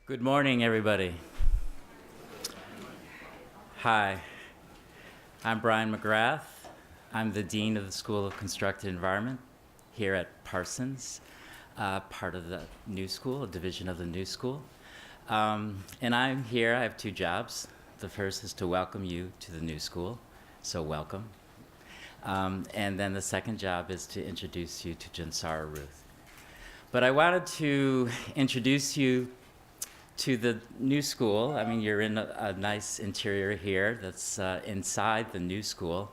Good morning, everybody. Hi, I'm Brian McGrath. I'm the Dean of the School of Constructed Environment here at Parsons, part of the New School, a division of the New School. And I'm here, I have two jobs. The first is to welcome you to the New School, so welcome. And then the second job is to introduce you to Jonsara, Ruth. But I wanted to introduce you to the New School. I mean, you're in a nice interior here that's inside the New School,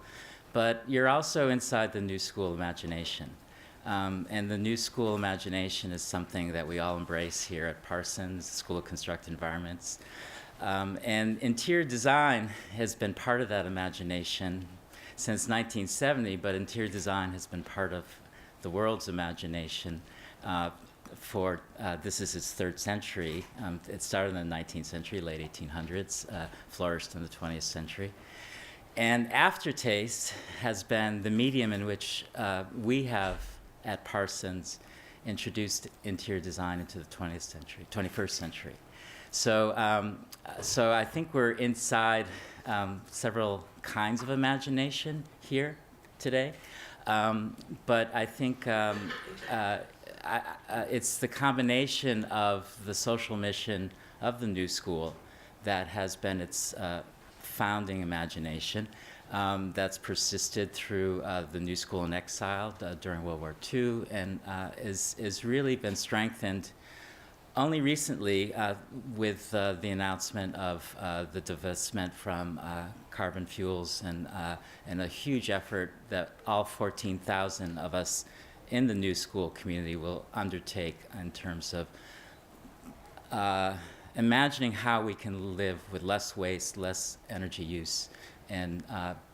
but you're also inside the New School imagination. And the New School imagination is something that we all embrace here at Parsons, School of Constructed Environments. And interior design has been part of that imagination since 1970, but interior design has been part of the world's imagination this is its third century. It started in the 19th century, late 1800s, flourished in the 20th century. And AfterTaste has been the medium in which we have, at Parsons, introduced interior design into the 21st century. So I think we're inside several kinds of imagination here today. But I think it's the combination of the social mission of the New School that has been its founding imagination that's persisted through the New School in exile during World War II and is really been strengthened only recently with the announcement of the divestment from carbon fuels and a huge effort that all 14,000 of us in the New School community will undertake in terms of imagining how we can live with less waste, less energy use, and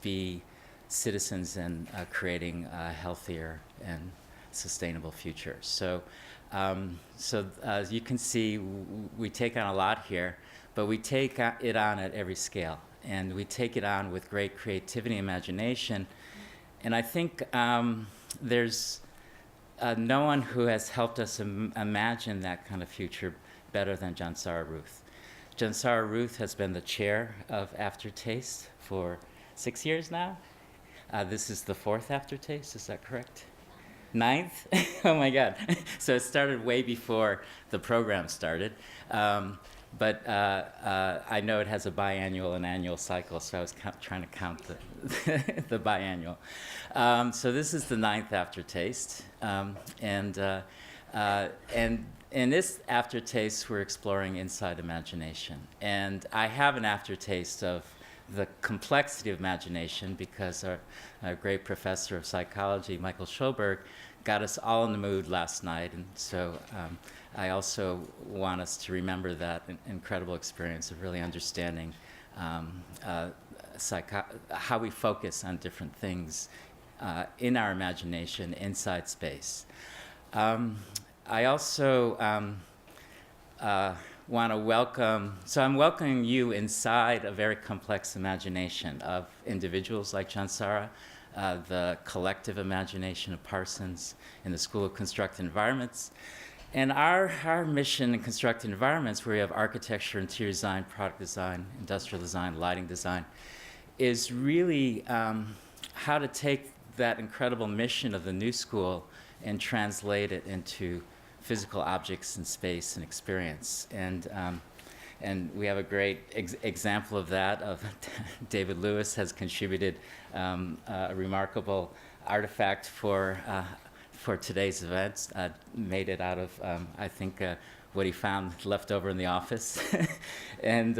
be citizens in creating a healthier and sustainable future. So as you can see, we take on a lot here, but we take it on at every scale. And we take it on with great creativity and imagination. And I think there's no one who has helped us imagine that kind of future better than Jonsara Ruth. Jonsara Ruth has been the chair of AfterTaste for 6 years now. This is the fourth AfterTaste, is that correct? Ninth? Oh my God. So it started way before the program started. But I know it has a biannual and annual cycle, so I was trying to count the biannual. So this is the ninth AfterTaste. And in this AfterTaste, we're exploring inside imagination. And I have an aftertaste of the complexity of imagination because our great professor of psychology, Michael Schulberg, got us all in the mood last night. And so I also want us to remember that incredible experience of really understanding how we focus on different things in our imagination inside space. I also want to welcome, so I'm welcoming you inside a very complex imagination of individuals like Jonsara, the collective imagination of Parsons in the School of Constructed Environments. And our mission in constructed environments, where we have architecture, interior design, product design, industrial design, lighting design, is really how to take that incredible mission of the New School and translate it into physical objects in space and experience. And we have a great example of that. David Lewis has contributed a remarkable artifact for today's event, made it out of, I think, what he found left over in the office. And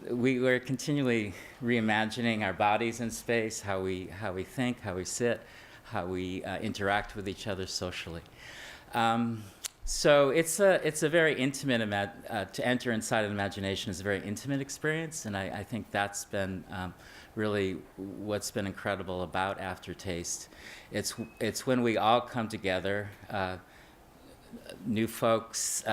we're continually reimagining our bodies in space, how we think, how we sit, how we interact with each other socially. So it's a very intimate, to enter inside an imagination is a very intimate experience, and I think that's been really what's been incredible about AfterTaste. It's when we all come together, new folks,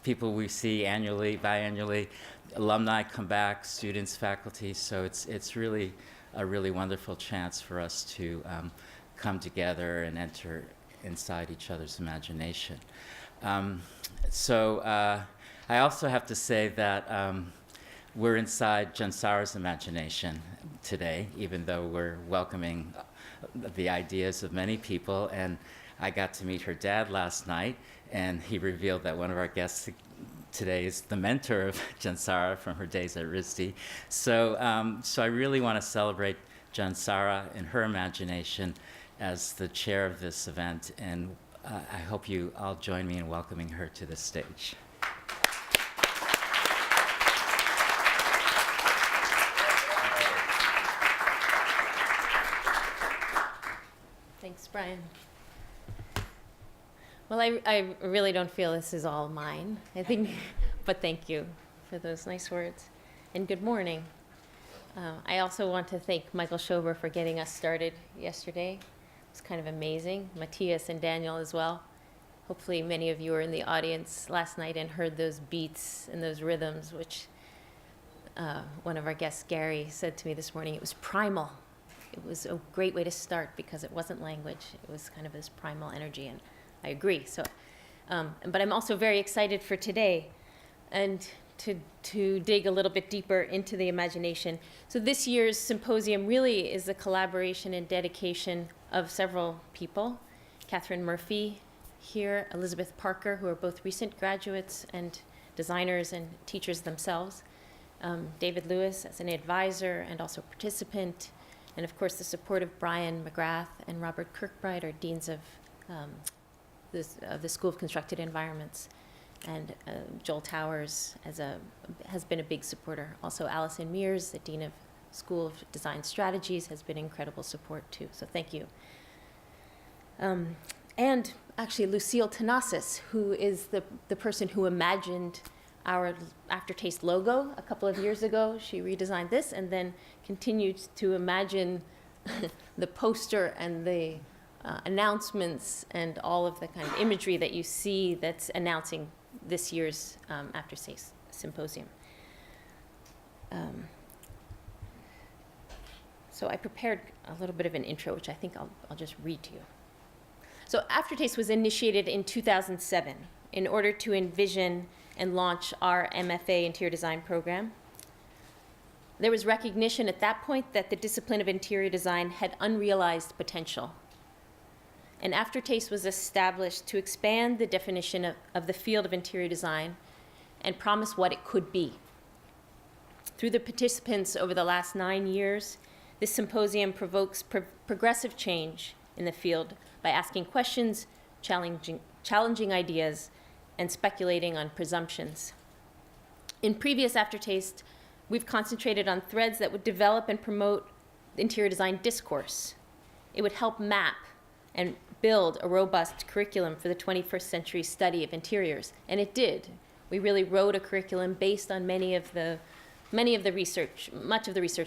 people we see annually, biannually, alumni come back, students, faculty, so it's really a really wonderful chance for us to come together and enter inside each other's imagination. So I also have to say that we're inside Jonsara's imagination today, even though we're welcoming the ideas of many people. And I got to meet her dad last night, and he revealed that one of our guests today is the mentor of Jonsara from her days at RISD. So I really want to celebrate Jonsara and her imagination as the chair of this event, and I hope you all join me in welcoming her to the stage. Thanks, Brian. Well, I really don't feel this is all mine, I think, but thank you for those nice words. And good morning. I also want to thank Michael Schober for getting us started yesterday. It was kind of amazing. Matthias and Daniel as well. Hopefully many of you were in the audience last night and heard those beats and those rhythms, which one of our guests, Gary, said to me this morning. It was primal. It was a great way to start because it wasn't language. It was kind of this primal energy, and I agree. So, but I'm also very excited for today and to dig a little bit deeper into the imagination. So this year's symposium really is a collaboration and dedication of several people. Catherine Murphy here, Elizabeth Parker, who are both recent graduates and designers and teachers themselves. David Lewis as an advisor and also participant. And of course, the support of Brian McGrath and Robert Kirkbride are deans of the School of Constructed Environments. And Joel Towers has been a big supporter. Also, Allison Mears, the dean of School of Design Strategies, has been incredible support too. So thank you. And actually, Lucille Tanasis, who is the person who imagined our AfterTaste logo a couple of years ago. She redesigned this and then continued to imagine the poster and the announcements and all of the kind of imagery that you see that's announcing this year's AfterTaste symposium. So I prepared a little bit of an intro, which I think I'll just read to you. So AfterTaste was initiated in 2007 in order to envision and launch our MFA interior design program. There was recognition at that point that the discipline of interior design had unrealized potential. And AfterTaste was established to expand the definition of the field of interior design and promise what it could be. Through the participants over the last 9 years, this symposium provokes progressive change in the field by asking questions, challenging ideas, and speculating on presumptions. In previous AfterTaste, we've concentrated on threads that would develop and promote interior design discourse. It would help map and build a robust curriculum for the 21st century study of interiors, and it did. We really wrote a curriculum based on much of the research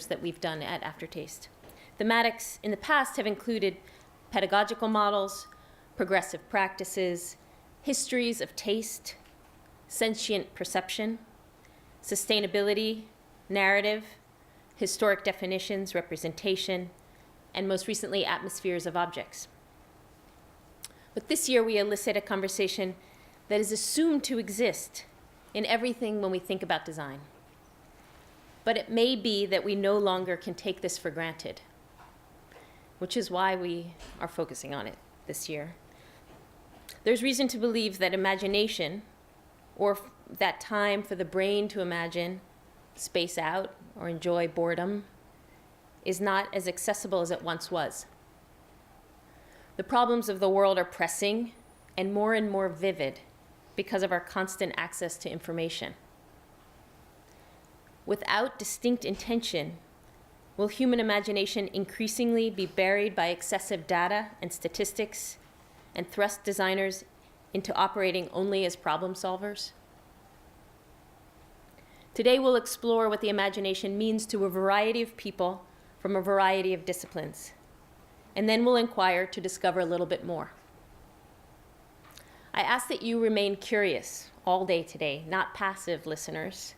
that we've done at AfterTaste. Thematics in the past have included pedagogical models, progressive practices, histories of taste, sentient perception, sustainability, narrative, historic definitions, representation, and most recently, atmospheres of objects. But this year, we elicit a conversation that is assumed to exist in everything when we think about design. But it may be that we no longer can take this for granted, which is why we are focusing on it this year. There's reason to believe that imagination, or that time for the brain to imagine, space out, or enjoy boredom, is not as accessible as it once was. The problems of the world are pressing and more vivid because of our constant access to information. Without distinct intention, will human imagination increasingly be buried by excessive data and statistics and thrust designers into operating only as problem solvers? Today, we'll explore what the imagination means to a variety of people from a variety of disciplines. And then we'll inquire to discover a little bit more. I ask that you remain curious all day today, not passive listeners,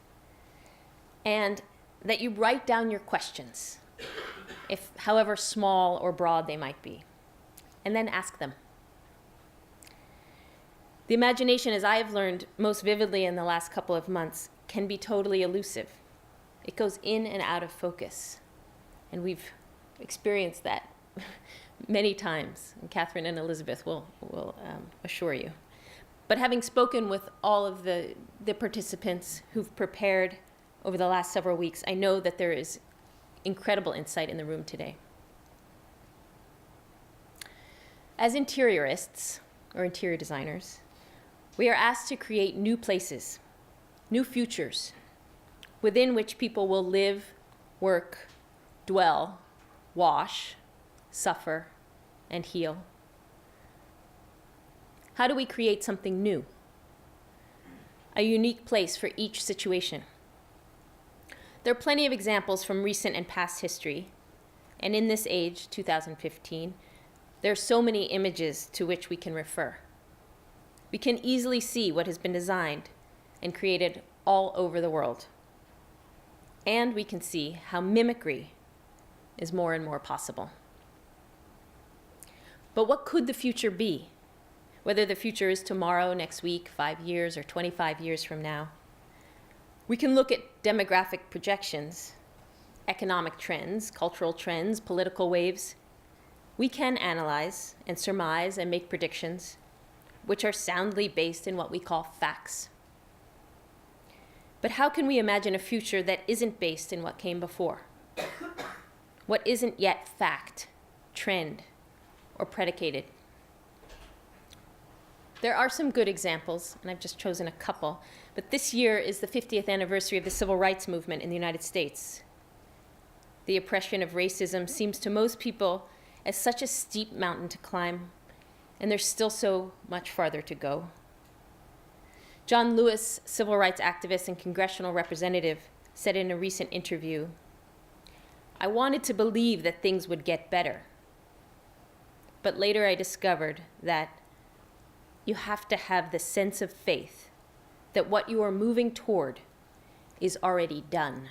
and that you write down your questions, however small or broad they might be, and then ask them. The imagination, as I have learned most vividly in the last couple of months, can be totally elusive. It goes in and out of focus. And we've experienced that many times. And Catherine and Elizabeth will assure you. But having spoken with all of the participants who've prepared over the last several weeks, I know that there is incredible insight in the room today. As interiorists, or interior designers, we are asked to create new places, new futures, within which people will live, work, dwell, wash, suffer, and heal. How do we create something new? A unique place for each situation. There are plenty of examples from recent and past history, and in this age, 2015, there are so many images to which we can refer. We can easily see what has been designed and created all over the world. And we can see how mimicry is more and more possible. But what could the future be? Whether the future is tomorrow, next week, 5 years, or 25 years from now. We can look at demographic projections, economic trends, cultural trends, political waves. We can analyze and surmise and make predictions, which are soundly based in what we call facts. But how can we imagine a future that isn't based in what came before? What isn't yet fact, trend, or predicated? There are some good examples, and I've just chosen a couple, but this year is the 50th anniversary of the Civil Rights Movement in the United States. The oppression of racism seems to most people as such a steep mountain to climb, and there's still so much farther to go. John Lewis, civil rights activist and congressional representative, said in a recent interview, "I wanted to believe that things would get better. But later I discovered that you have to have the sense of faith that what you are moving toward is already done.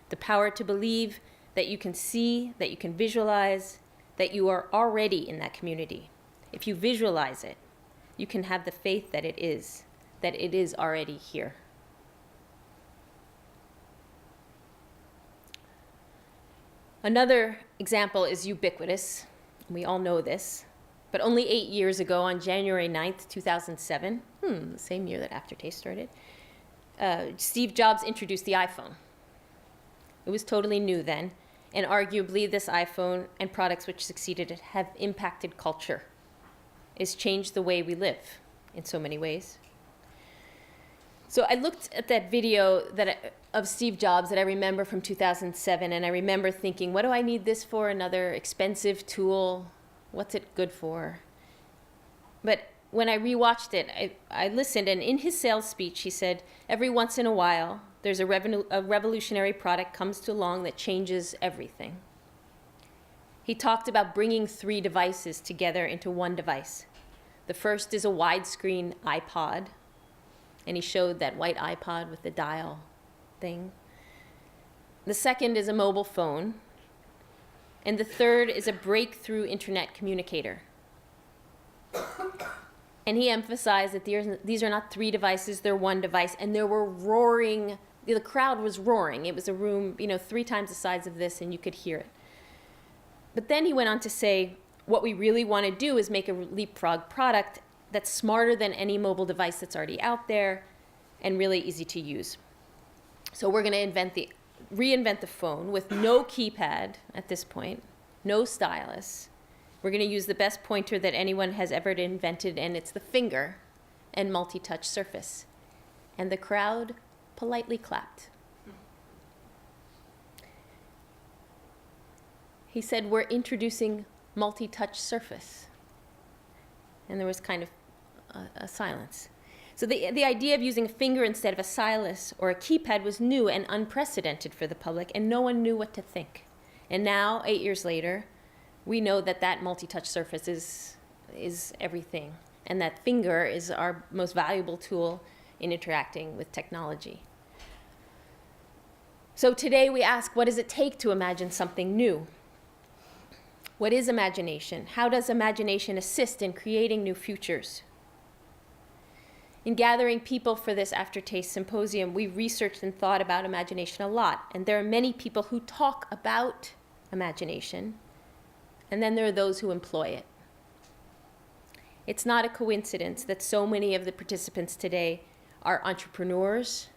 The power to believe that you can see, that you can visualize, that you are already in that community. If you visualize it, you can have the faith that it is already here." Another example is ubiquitous. We all know this. But only 8 years ago, on January 9th, 2007, the same year that AfterTaste started, Steve Jobs introduced the iPhone. It was totally new then, and arguably this iPhone and products which succeeded it have impacted culture. It's changed the way we live in so many ways. So I looked at that video of Steve Jobs that I remember from 2007, and I remember thinking, what do I need this for? Another expensive tool? What's it good for? But when I rewatched it, I listened, and in his sales speech, he said, every once in a while, there's a revolutionary product comes along that changes everything. He talked about bringing 3 devices together into one device. The first is a widescreen iPod, and he showed that white iPod with the dial thing. The second is a mobile phone, and the third is a breakthrough internet communicator. And he emphasized that these are not 3 devices, they're one device, and there were roaring, the crowd was roaring. It was a room, 3 times the size of this, and you could hear it. But then he went on to say, what we really want to do is make a leapfrog product that's smarter than any mobile device that's already out there and really easy to use. So we're going to reinvent the phone with no keypad at this point, no stylus. We're going to use the best pointer that anyone has ever invented, and it's the finger and multi-touch surface. And the crowd politely clapped. He said, we're introducing multi-touch surface. And there was kind of a silence. So the idea of using a finger instead of a stylus or a keypad was new and unprecedented for the public, and no one knew what to think. And now, 8 years later, we know that multi-touch surface is everything, and that finger is our most valuable tool in interacting with technology. So today we ask, what does it take to imagine something new? What is imagination? How does imagination assist in creating new futures? In gathering people for this AfterTaste symposium, we researched and thought about imagination a lot. And there are many people who talk about imagination, and then there are those who employ it. It's not a coincidence that so many of the participants today are entrepreneurs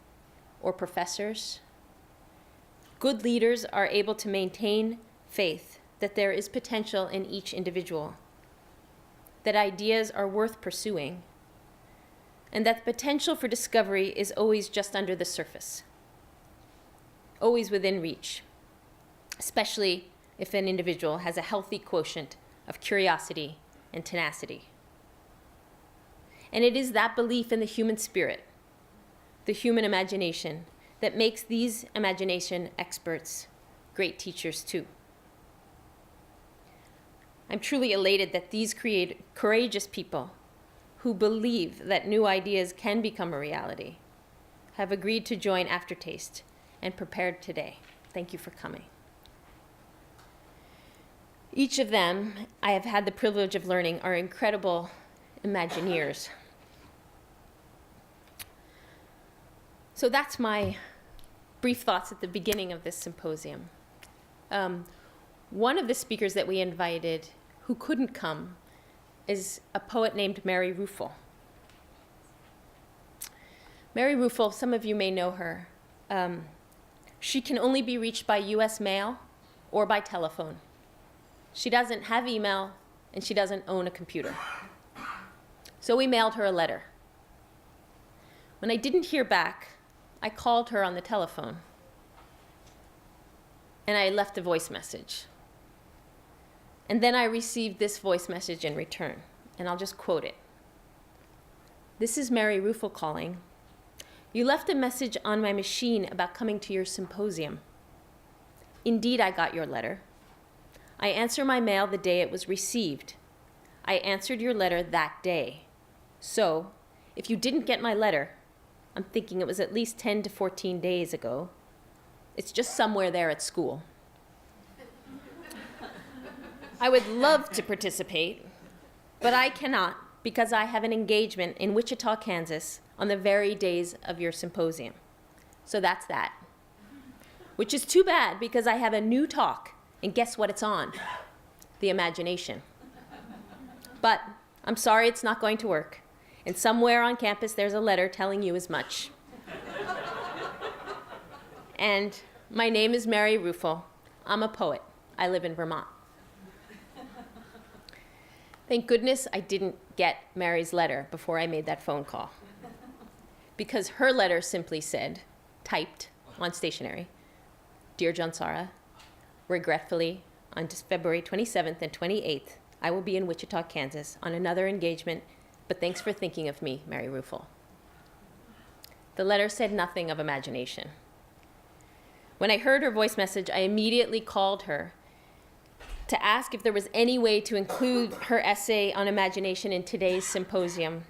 or professors. Good leaders are able to maintain faith that there is potential in each individual, that ideas are worth pursuing, and that the potential for discovery is always just under the surface, always within reach, especially if an individual has a healthy quotient of curiosity and tenacity. And it is that belief in the human spirit, the human imagination, that makes these imagination experts great teachers too. I'm truly elated that these courageous people who believe that new ideas can become a reality have agreed to join AfterTaste and prepared today. Thank you for coming. Each of them, I have had the privilege of learning, are incredible Imagineers. So that's my brief thoughts at the beginning of this symposium. One of the speakers that we invited who couldn't come is a poet named Mary Ruffel. Mary Ruffel, some of you may know her. She can only be reached by US mail or by telephone. She doesn't have email, and she doesn't own a computer. So we mailed her a letter. When I didn't hear back, I called her on the telephone, and I left a voice message. And then I received this voice message in return, and I'll just quote it. "This is Mary Ruffel calling. You left a message on my machine about coming to your symposium. Indeed, I got your letter. I answer my mail the day it was received. I answered your letter that day. So, if you didn't get my letter, I'm thinking it was at least 10 to 14 days ago. It's just somewhere there at school. I would love to participate, but I cannot because I have an engagement in Wichita, Kansas on the very days of your symposium. So that's that. Which is too bad because I have a new talk, and guess what it's on? The imagination. But I'm sorry it's not going to work. And somewhere on campus there's a letter telling you as much. And my name is Mary Ruffel. I'm a poet. I live in Vermont. Thank goodness I didn't get Mary's letter before I made that phone call. Because her letter simply said, typed on stationery, "Dear Jonsara, regretfully, on February 27th and 28th, I will be in Wichita, Kansas on another engagement, but thanks for thinking of me, Mary Ruffel." The letter said nothing of imagination. When I heard her voice message, I immediately called her to ask if there was any way to include her essay on imagination in today's symposium.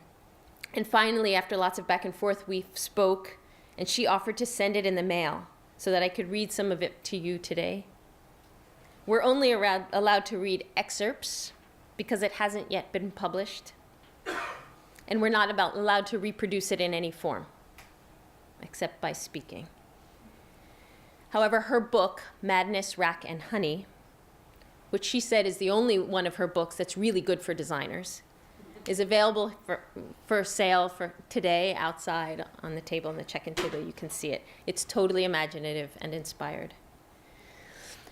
And finally, after lots of back and forth, we spoke, and she offered to send it in the mail so that I could read some of it to you today. We're only allowed to read excerpts because it hasn't yet been published, and we're not allowed to reproduce it in any form, except by speaking. However, her book, Madness, Rack, and Honey, which she said is the only one of her books that's really good for designers, is available for sale for today outside on the table, in the check-in table. You can see it. It's totally imaginative and inspired.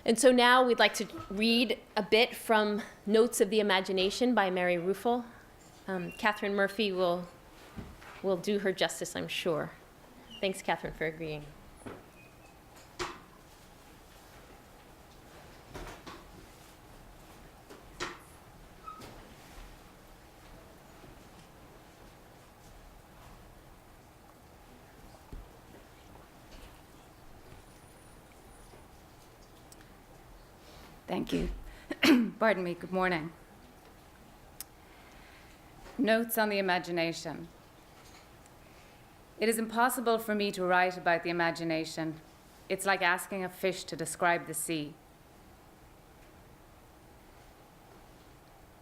And so now we'd like to read a bit from Notes of the Imagination by Mary Ruffel. Catherine Murphy will do her justice, I'm sure. Thanks, Catherine, for agreeing. Thank you. Pardon me, good morning. Notes on the imagination. It is impossible for me to write about the imagination. It's like asking a fish to describe the sea.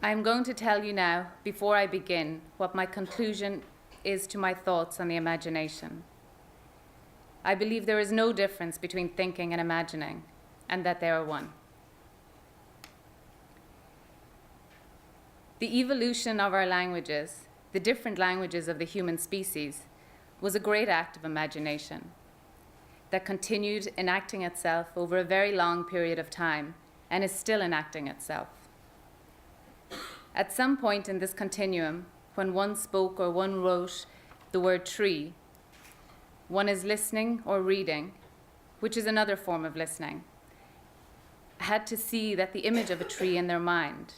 I am going to tell you now, before I begin, what my conclusion is to my thoughts on the imagination. I believe there is no difference between thinking and imagining, and that they are one. The evolution of our languages, the different languages of the human species, was a great act of imagination that continued enacting itself over a very long period of time and is still enacting itself. At some point in this continuum, when one spoke or one wrote the word tree, one is listening or reading, which is another form of listening, had to see that the image of a tree in their mind.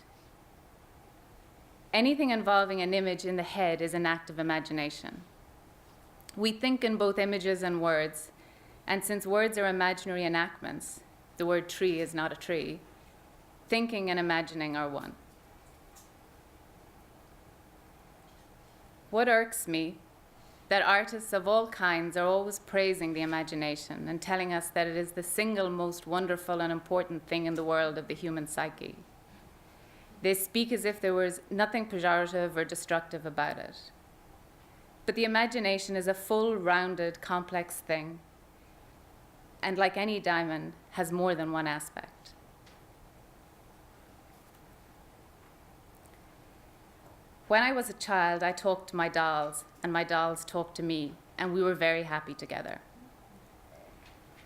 Anything involving an image in the head is an act of imagination. We think in both images and words, and since words are imaginary enactments, the word tree is not a tree, thinking and imagining are one. What irks me, that artists of all kinds are always praising the imagination and telling us that it is the single most wonderful and important thing in the world of the human psyche. They speak as if there was nothing pejorative or destructive about it. But the imagination is a full, rounded, complex thing, and like any diamond, has more than one aspect. When I was a child, I talked to my dolls, and my dolls talked to me, and we were very happy together.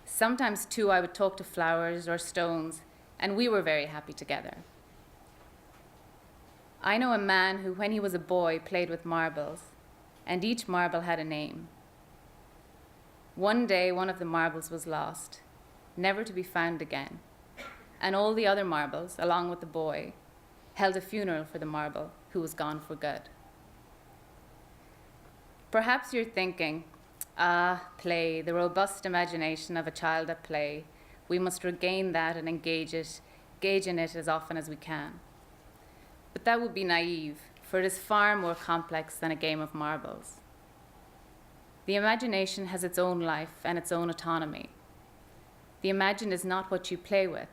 Sometimes, too, I would talk to flowers or stones, and we were very happy together. I know a man who, when he was a boy, played with marbles, and each marble had a name. One day, one of the marbles was lost, never to be found again, and all the other marbles, along with the boy, held a funeral for the marble who was gone for good. Perhaps you're thinking, play, the robust imagination of a child at play. We must regain that and engage in it as often as we can. But that would be naive, for it is far more complex than a game of marbles. The imagination has its own life and its own autonomy. The imagine is not what you play with.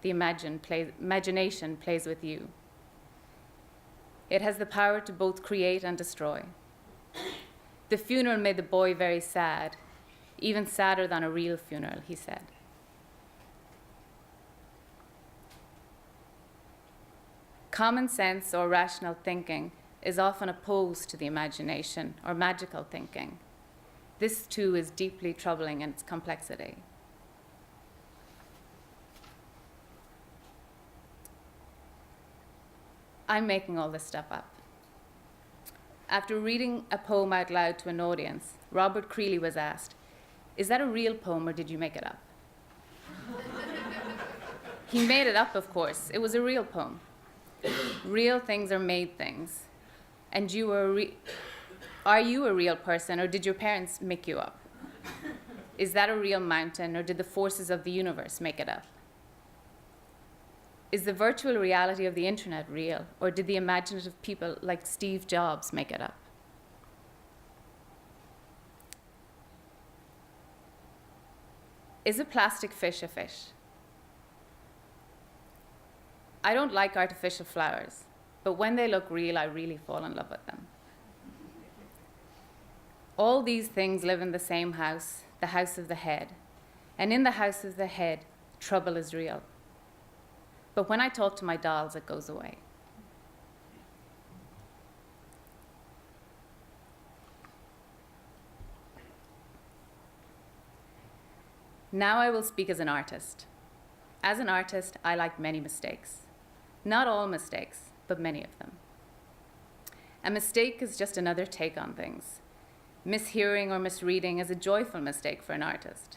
The imagination plays with you. It has the power to both create and destroy. The funeral made the boy very sad, even sadder than a real funeral, he said. Common sense or rational thinking is often opposed to the imagination or magical thinking. This too is deeply troubling in its complexity. I'm making all this stuff up. After reading a poem out loud to an audience, Robert Creeley was asked, "Is that a real poem or did you make it up?" He made it up, of course. It was a real poem. Real things are made things. And are you a real person or did your parents make you up? Is that a real mountain or did the forces of the universe make it up? Is the virtual reality of the internet real, or did the imaginative people like Steve Jobs make it up? Is a plastic fish a fish? I don't like artificial flowers, but when they look real, I really fall in love with them. All these things live in the same house, the house of the head. And in the house of the head, trouble is real. But when I talk to my dolls, it goes away. Now I will speak as an artist. As an artist, I like many mistakes. Not all mistakes, but many of them. A mistake is just another take on things. Mishearing or misreading is a joyful mistake for an artist.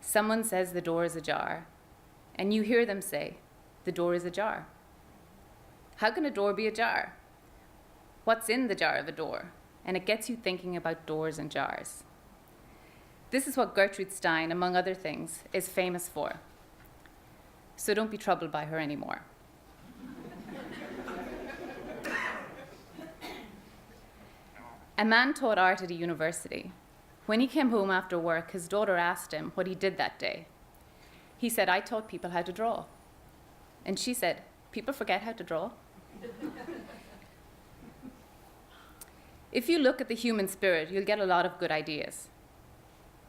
Someone says the door is ajar, and you hear them say, the door is ajar. How can a door be ajar? What's in the jar of a door? And it gets you thinking about doors and jars. This is what Gertrude Stein, among other things, is famous for. So don't be troubled by her anymore. A man taught art at a university. When he came home after work, his daughter asked him what he did that day. He said, "I taught people how to draw." And she said, "People forget how to draw?" If you look at the human spirit, you'll get a lot of good ideas.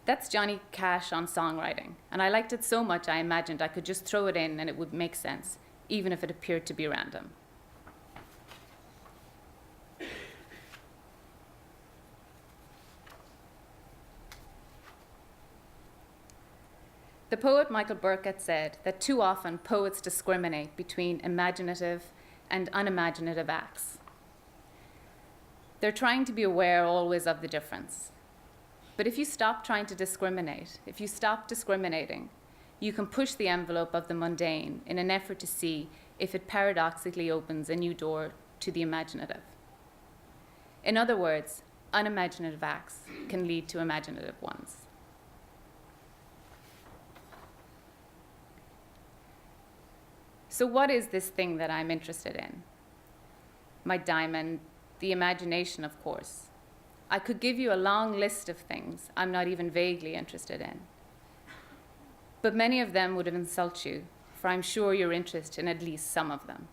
That's Johnny Cash on songwriting, and I liked it so much I imagined I could just throw it in and it would make sense, even if it appeared to be random. The poet Michael Burkett said that too often poets discriminate between imaginative and unimaginative acts. They're trying to be aware always of the difference. But if you stop trying to discriminate, if you stop discriminating, you can push the envelope of the mundane in an effort to see if it paradoxically opens a new door to the imaginative. In other words, unimaginative acts can lead to imaginative ones. So what is this thing that I'm interested in? My diamond, the imagination, of course. I could give you a long list of things I'm not even vaguely interested in. But many of them would insult you, for I'm sure you're interested in at least some of them.